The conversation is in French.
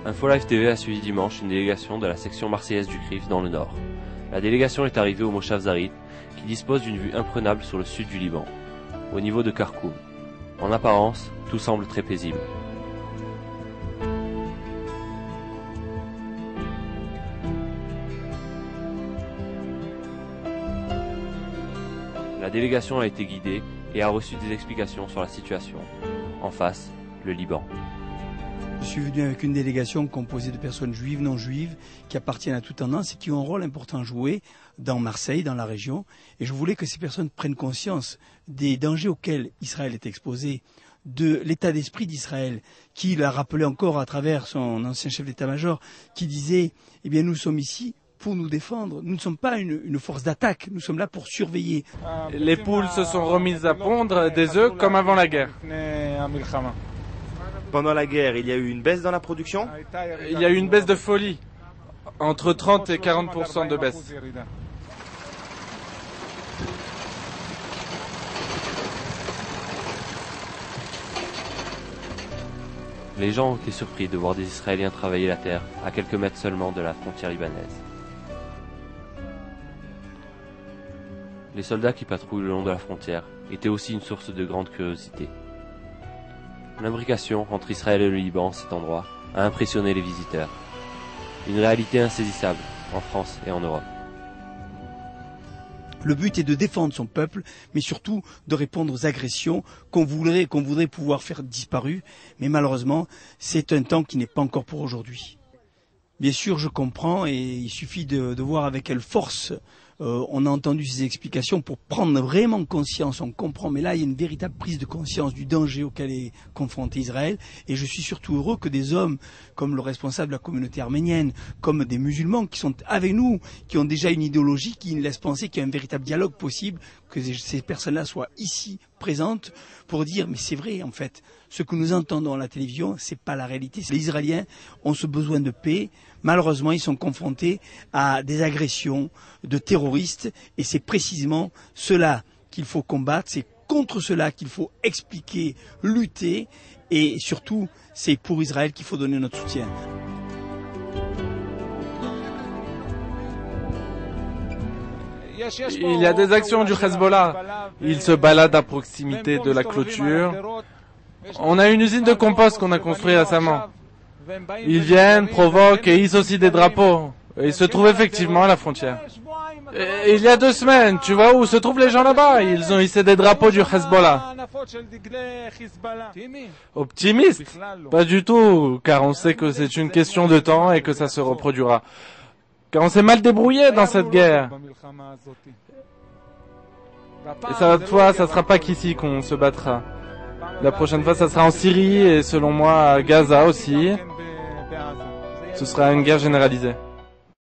Info Live TV a suivi dimanche une délégation de la section marseillaise du CRIF dans le nord. La délégation est arrivée au Moshav Zarit, qui dispose d'une vue imprenable sur le sud du Liban, au niveau de Karkoum. En apparence, tout semble très paisible. La délégation a été guidée et a reçu des explications sur la situation. En face, le Liban. Je suis venu avec une délégation composée de personnes juives, non juives, qui appartiennent à toute tendance et qui ont un rôle important à jouer dans Marseille, dans la région. Et je voulais que ces personnes prennent conscience des dangers auxquels Israël est exposé, de l'état d'esprit d'Israël, qui l'a rappelé encore à travers son ancien chef d'état-major, qui disait, eh bien nous sommes ici pour nous défendre. Nous ne sommes pas une force d'attaque, nous sommes là pour surveiller. Les poules se sont remises à pondre des œufs comme avant la guerre. Pendant la guerre, il y a eu une baisse dans la production? Il y a eu une baisse de folie, entre 30 et 40% de baisse. Les gens ont été surpris de voir des Israéliens travailler la terre à quelques mètres seulement de la frontière libanaise. Les soldats qui patrouillent le long de la frontière étaient aussi une source de grande curiosité. L'imbrication entre Israël et le Liban, cet endroit, a impressionné les visiteurs. Une réalité insaisissable en France et en Europe. Le but est de défendre son peuple, mais surtout de répondre aux agressions qu'on voudrait pouvoir faire disparaître. Mais malheureusement, c'est un temps qui n'est pas encore pour aujourd'hui. Bien sûr, je comprends et il suffit de voir avec quelle force on a entendu ces explications pour prendre vraiment conscience. On comprend, mais là, il y a une véritable prise de conscience du danger auquel est confronté Israël. Et je suis surtout heureux que des hommes, comme le responsable de la communauté arménienne, comme des musulmans qui sont avec nous, qui ont déjà une idéologie qui nous laisse penser qu'il y a un véritable dialogue possible, que ces personnes-là soient ici présentes pour dire, mais c'est vrai, en fait, ce que nous entendons à la télévision, c'est pas la réalité. Les Israéliens ont ce besoin de paix. Malheureusement, ils sont confrontés à des agressions de terroristes et c'est précisément cela qu'il faut combattre, c'est contre cela qu'il faut expliquer, lutter et surtout, c'est pour Israël qu'il faut donner notre soutien. Il y a des actions du Hezbollah. Ils se baladent à proximité de la clôture. On a une usine de compost qu'on a construite récemment. Ils viennent, provoquent et hissent aussi des drapeaux. Et ils se trouvent effectivement à la frontière. Et il y a 2 semaines, tu vois où se trouvent les gens là-bas? Ils ont hissé des drapeaux du Hezbollah. Optimiste? Pas du tout, car on sait que c'est une question de temps et que ça se reproduira. Car on s'est mal débrouillé dans cette guerre. Et cette fois, ça sera pas qu'ici qu'on se battra. La prochaine fois, ça sera en Syrie et selon moi à Gaza aussi. Ce sera une guerre généralisée.